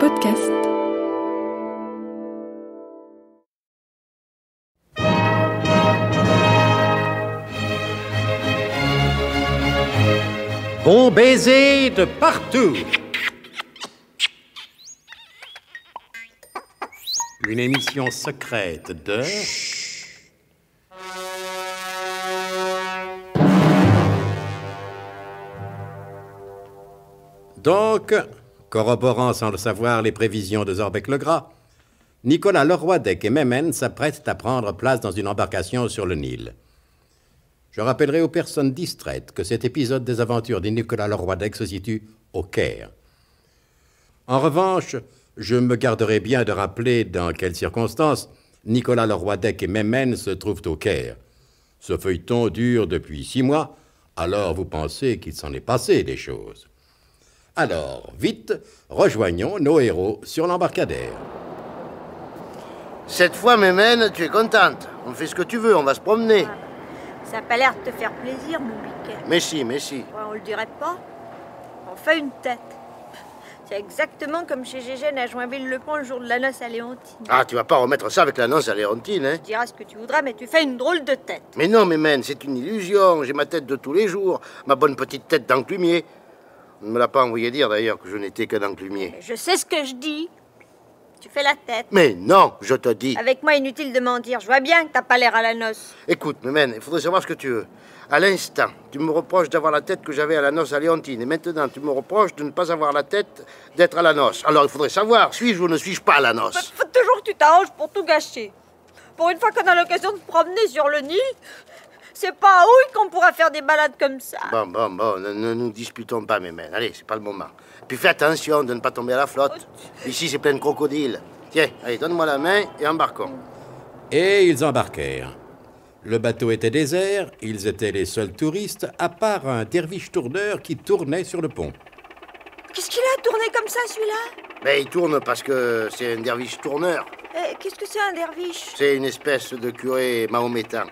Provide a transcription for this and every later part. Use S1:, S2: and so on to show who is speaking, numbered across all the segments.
S1: Podcast.
S2: Bon baiser de partout. Une émission secrète de... Donc, corroborant sans le savoir les prévisions de Zorbec-le-Gras, Nicolas Leroidec et Memen s'apprêtent à prendre place dans une embarcation sur le Nil. Je rappellerai aux personnes distraites que cet épisode des aventures de Nicolas Leroidec se situe au Caire. En revanche, je me garderai bien de rappeler dans quelles circonstances Nicolas Leroidec et Memen se trouvent au Caire. Ce feuilleton dure depuis 6 mois, alors vous pensez qu'il s'en est passé des choses. Alors, vite, rejoignons nos héros sur l'embarcadère.
S3: Cette fois, Mémène, tu es contente. On fait ce que tu veux, on va se promener.
S4: Ça n'a pas l'air de te faire plaisir, mon biquet.
S3: Mais si.
S4: Ouais, on le dirait pas. On fait une tête. C'est exactement comme chez Gégène à Joinville-le-Pont le jour de la noce à Léontine.
S3: Ah, tu vas pas remettre ça avec la noce à Léontine, hein?
S4: Tu diras ce que tu voudras, mais tu fais une drôle de tête.
S3: Mais non, Mémène, c'est une illusion. J'ai ma tête de tous les jours. Ma bonne petite tête d'enclumier. On ne me l'a pas envoyé dire, d'ailleurs, que je n'étais qu'un enclumier.
S4: Je sais ce que je dis. Tu fais la tête.
S3: Mais non, je te dis.
S4: Avec moi, inutile de mentir. Je vois bien que t'as pas l'air à la noce.
S3: Écoute, Mémène, il faudrait savoir ce que tu veux. À l'instant, tu me reproches d'avoir la tête que j'avais à la noce à Léontine. Et maintenant, tu me reproches de ne pas avoir la tête d'être à la noce. Alors, il faudrait savoir, suis-je ou ne suis-je pas à la noce?
S4: Faut toujours que tu t'arranges pour tout gâcher. Pour une fois qu'on a l'occasion de se promener sur le Nil, c'est pas à Houille qu'on pourra faire des balades comme ça.
S3: Bon, ne nous disputons pas, Mémène. Allez, c'est pas le moment. Puis fais attention de ne pas tomber à la flotte. Ici, c'est plein de crocodiles. Tiens, allez, donne-moi la main et embarquons.
S2: Et ils embarquèrent. Le bateau était désert, ils étaient les seuls touristes, à part un derviche tourneur qui tournait sur le pont.
S4: Qu'est-ce qu'il a tourné comme ça, celui-là?
S3: Ben, il tourne parce que c'est un derviche tourneur.
S4: Qu'est-ce que c'est un derviche?
S3: C'est une espèce de curé mahométain.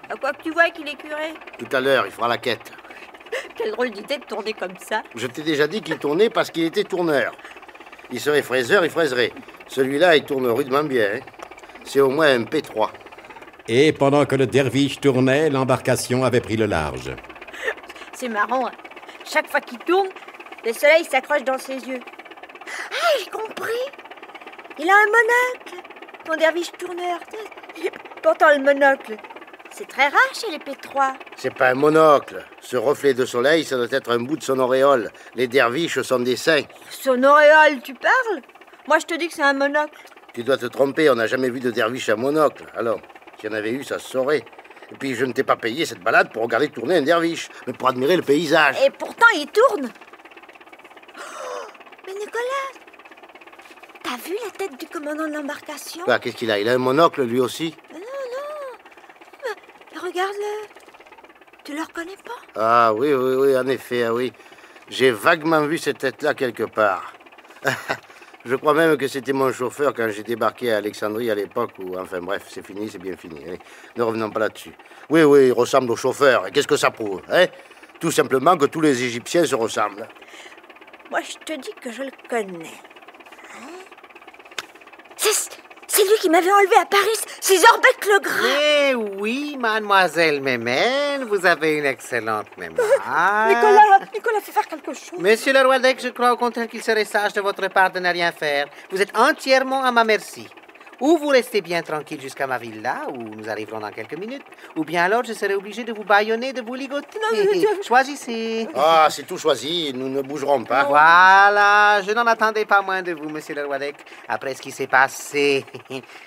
S4: À quoi que tu vois qu'il est curé?
S3: Tout à l'heure, il fera la quête.
S4: Quelle drôle d'idée de tourner comme ça.
S3: Je t'ai déjà dit qu'il tournait parce qu'il était tourneur. Il serait fraiseur, il fraiserait. Celui-là, il tourne rudement bien. Hein. C'est au moins un P3.
S2: Et pendant que le derviche tournait, l'embarcation avait pris le large.
S4: C'est marrant, hein. Chaque fois qu'il tourne, le soleil s'accroche dans ses yeux. Ah, j'ai compris. Il a un monocle, ton derviche tourneur. Pourtant, le monocle, c'est très rare chez les P3.
S3: C'est pas un monocle. Ce reflet de soleil, ça doit être un bout de son auréole. Les derviches sont des saints.
S4: Son auréole, tu parles? Moi, je te dis que c'est un monocle.
S3: Tu dois te tromper, on n'a jamais vu de derviche à monocle. Alors, s'il y en avait eu, ça se saurait. Et puis, je ne t'ai pas payé cette balade pour regarder tourner un derviche, mais pour admirer le paysage.
S4: Et pourtant, il tourne. Oh, mais Nicolas, t'as vu la tête du commandant de l'embarcation?
S3: Ah, qu'est-ce qu'il a? Il a un monocle, lui aussi?
S4: Non. Regarde-le. Tu le reconnais pas?
S3: Ah, oui, en effet, ah oui. J'ai vaguement vu cette tête-là quelque part. Je crois même que c'était mon chauffeur quand j'ai débarqué à Alexandrie à l'époque où... Enfin bref, c'est fini, c'est bien fini. Allez, ne revenons pas là-dessus. Oui, il ressemble au chauffeur. Et qu'est-ce que ça prouve, hein? Tout simplement que tous les Égyptiens se ressemblent.
S4: Moi, je te dis que je le connais. Hein? C'est lui qui m'avait enlevé à Paris, c'est Zorbec-le-Gras.
S5: Eh oui, mademoiselle Mémène, vous avez une excellente mémoire.
S4: Nicolas, faut faire quelque chose.
S5: Monsieur Leroidec, je crois au contraire qu'il serait sage de votre part de ne rien faire. Vous êtes entièrement à ma merci. Ou vous restez bien tranquille jusqu'à ma villa, où nous arriverons dans quelques minutes, ou bien alors je serai obligé de vous bâillonner, de vous ligoter. Choisissez.
S3: Ah, c'est tout choisi, nous ne bougerons pas.
S5: Voilà, je n'en attendais pas moins de vous, monsieur Leroidec, après ce qui s'est passé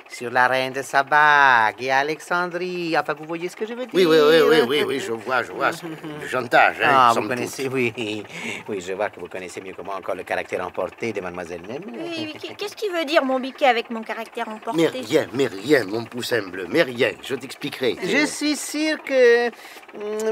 S5: sur la reine de Sabag et Alexandrie. Enfin, vous voyez ce que je veux dire?
S3: Oui, je vois, c'est du chantage, hein.
S5: Ah, vous connaissez, oui, je vois que vous connaissez mieux que moi encore le caractère emporté de mademoiselle Mémène.
S4: Oui, qu'est-ce qu'il veut dire, mon biquet, avec mon caractère emporté?
S3: Mais rien, mon poussin bleu, mais rien, je t'expliquerai.
S5: Je suis sûr que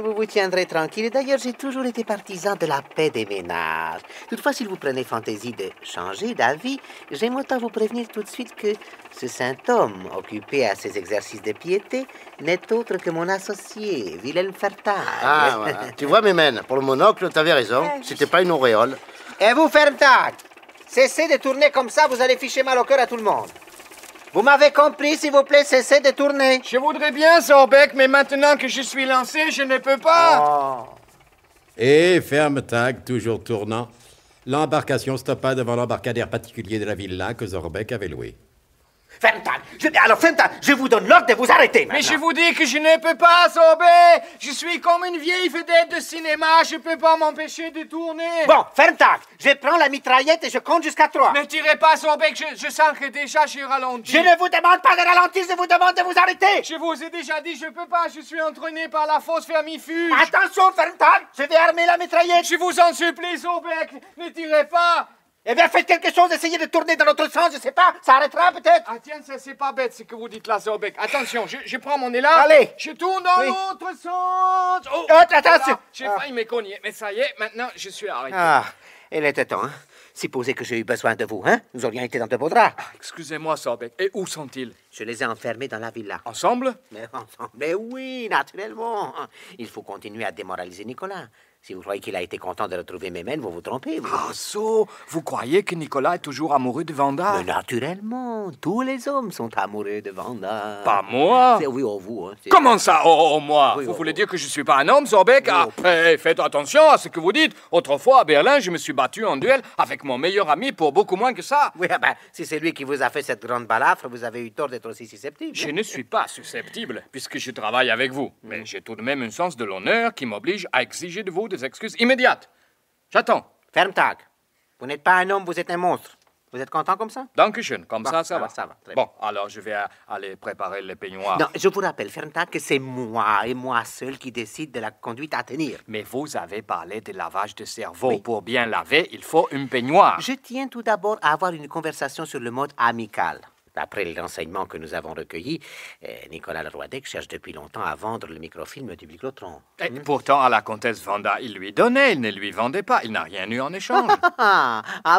S5: vous vous tiendrez tranquille. Et d'ailleurs, j'ai toujours été partisan de la paix des ménages. Toutefois, s'il vous prenez fantaisie de changer d'avis, j'aime autant vous prévenir tout de suite que ce saint homme, occupé à ses exercices de piété, n'est autre que mon associé, Wilhelm Fertag.
S3: Ah, voilà. Tu vois, Mémène, pour le monocle, t'avais raison. C'était pas une auréole.
S5: Et vous, Fertag, Cessez de tourner comme ça, vous allez ficher mal au cœur à tout le monde. Vous m'avez compris, s'il vous plaît, cessez de tourner.
S1: Je voudrais bien, Zorbeck, mais maintenant que je suis lancé, je ne peux pas.
S5: Oh.
S2: Et ferme tag, toujours tournant, l'embarcation stoppa devant l'embarcadère particulier de la villa que Zorbeck avait loué.
S5: Ferme-tag. Alors, Ferme-tag, je vous donne l'ordre de vous arrêter maintenant.
S1: Mais je vous dis que je ne peux pas, Zorbeck. Je suis comme une vieille vedette de cinéma, je peux pas m'empêcher de tourner.
S5: Bon, Ferme-tag, je prends la mitraillette et je compte jusqu'à 3.
S1: Ne tirez pas, Zorbeck, je sens que déjà j'ai ralenti.
S5: Je ne vous demande pas de ralentir, je vous demande de vous arrêter.
S1: Je vous ai déjà dit, je peux pas, je suis entraîné par la fausse vermifuge.
S5: Attention, Ferme-tag, je vais armer la mitraillette.
S1: Je vous en supplie, Zorbeck, ne tirez pas.
S5: Eh bien, faites quelque chose, essayez de tourner dans l'autre sens, je sais pas, ça arrêtera peut-être.
S1: Ah tiens, ça c'est pas bête ce que vous dites là, Zorbeck. Attention, je prends mon élan.
S5: Allez.
S1: Je tourne dans
S5: Oui.
S1: l'autre sens. Oh,
S5: Attention.
S1: voilà, j'ai failli me cogner, mais ça y est, maintenant je suis arrêté.
S5: Ah, il était temps, hein. Supposez que j'ai eu besoin de vous, hein. Nous aurions été dans de beaux draps.
S1: Excusez-moi, Zorbeck. Et où sont-ils?
S5: Je les ai enfermés dans la villa.
S1: Ensemble?
S5: Mais oui, naturellement. Il faut continuer à démoraliser Nicolas. Si vous croyez qu'il a été content de retrouver Mémène, vous vous trompez.
S1: Ah, vous croyez que Nicolas est toujours amoureux de Vanda?
S5: Mais naturellement, tous les hommes sont amoureux de Vanda.
S1: Pas moi.
S5: Oui, oh, vous. Hein,
S1: Comment ça, moi?
S5: Oui,
S1: Vous
S5: oh,
S1: voulez
S5: oh.
S1: dire que je suis pas un homme, Zorbeck? Ah, faites attention à ce que vous dites. Autrefois, à Berlin, je me suis battu en duel avec mon meilleur ami pour beaucoup moins que ça.
S5: Oui, ah ben, si c'est lui qui vous a fait cette grande balafre, vous avez eu tort d'être aussi susceptible.
S1: Je ne suis pas susceptible, puisque je travaille avec vous. Mais j'ai tout de même un sens de l'honneur qui m'oblige à exiger de vous des excuses immédiates. J'attends.
S5: Ferme-tag. Vous n'êtes pas un homme, vous êtes un monstre. Vous êtes content comme ça?
S1: Dankeschön. Comme
S5: Bon,
S1: ça
S5: alors,
S1: va.
S5: ça va, très
S1: Bon, alors je vais aller préparer les peignoirs.
S5: Non, je vous rappelle, Ferme-tag, que c'est moi et moi seul qui décide de la conduite à tenir.
S1: Mais vous avez parlé de lavage de cerveau.
S5: Oui.
S1: Pour bien laver, il faut une peignoir.
S5: Je tiens tout d'abord à avoir une conversation sur le mode amical. D'après les renseignements que nous avons recueillis, Nicolas Leroy-Dec cherche depuis longtemps à vendre le microfilm du Biglotron.
S1: Et pourtant, à la comtesse Vanda, il lui donnait, il ne lui vendait pas. Il n'a rien eu en échange.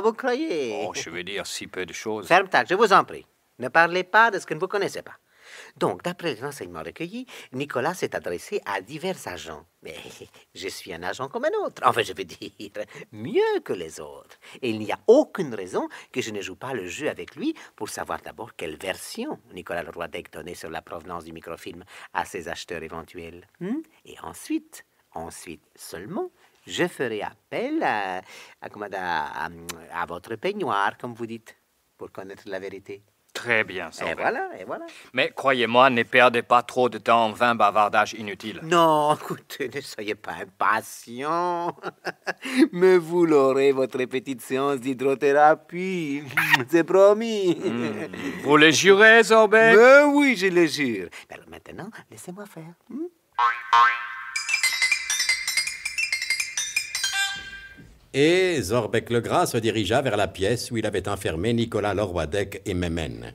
S5: Vous croyez?
S1: Oh, je veux dire si peu de choses.
S5: Ferme-tag, je vous en prie. Ne parlez pas de ce que ne vous connaissez pas. Donc, d'après les renseignements recueillis, Nicolas s'est adressé à divers agents. Mais je suis un agent comme un autre. Enfin, je veux dire, mieux que les autres. Et il n'y a aucune raison que je ne joue pas le jeu avec lui pour savoir d'abord quelle version Nicolas Leroy-Dec donnait sur la provenance du microfilm à ses acheteurs éventuels. Et ensuite seulement, je ferai appel à votre peignoir, comme vous dites, pour connaître la vérité.
S1: Très bien, ça.
S5: Et voilà.
S1: Mais croyez-moi, ne perdez pas trop de temps en vain bavardage inutile.
S5: Non, écoutez, ne soyez pas impatient. Mais vous l'aurez, votre petite séance d'hydrothérapie. C'est promis.
S1: Vous le jurez, Zorbeck?
S5: Mais oui, je le jure. Alors maintenant, laissez-moi faire.
S2: Et Zorbeck le Gras se dirigea vers la pièce où il avait enfermé Nicolas Leroy-Dec et Mémène.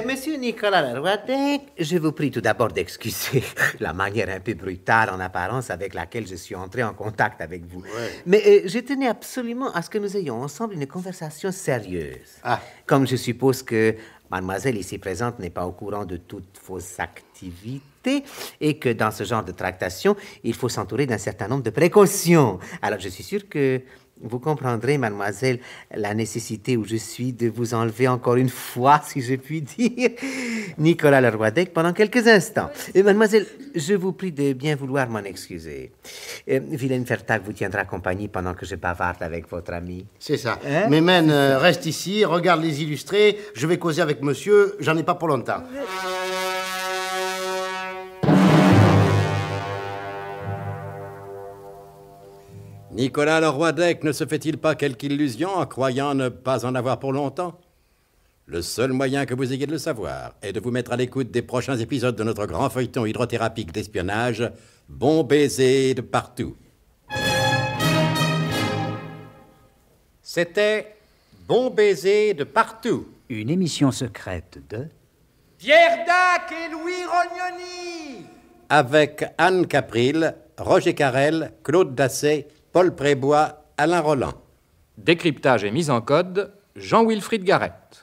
S5: Monsieur Nicolas Leroy-Dec, je vous prie tout d'abord d'excuser la manière un peu brutale en apparence avec laquelle je suis entré en contact avec vous.
S3: Ouais.
S5: Mais je tenais absolument à ce que nous ayons ensemble une conversation sérieuse. Comme je suppose que mademoiselle ici présente n'est pas au courant de toutes vos activités et que dans ce genre de tractation, il faut s'entourer d'un certain nombre de précautions. Alors, je suis sûr que vous comprendrez, mademoiselle, la nécessité où je suis de vous enlever encore une fois, si je puis dire, Nicolas Leroy-Dec pendant quelques instants. Et mademoiselle, je vous prie de bien vouloir m'en excuser. Vilaine Fertag vous tiendra compagnie pendant que je bavarde avec votre ami.
S3: C'est ça.
S5: Hein?
S3: Mémène, reste ici, regarde les illustrés. Je vais causer avec monsieur, j'en ai pas pour longtemps.
S2: Nicolas Leroy-Dec ne se fait-il pas quelque illusion en croyant ne pas en avoir pour longtemps? Le seul moyen que vous ayez de le savoir est de vous mettre à l'écoute des prochains épisodes de notre grand feuilleton hydrothérapique d'espionnage, Bon baiser de partout. C'était Bon baiser de partout.
S6: Une émission secrète de...
S1: Pierre Dac et Louis Rognoni.
S2: Avec Anne Capril, Roger Carrel, Claude Dassay, Paul Prébois, Alain Roland.
S1: Décryptage et mise en code, Jean-Wilfried Garrett.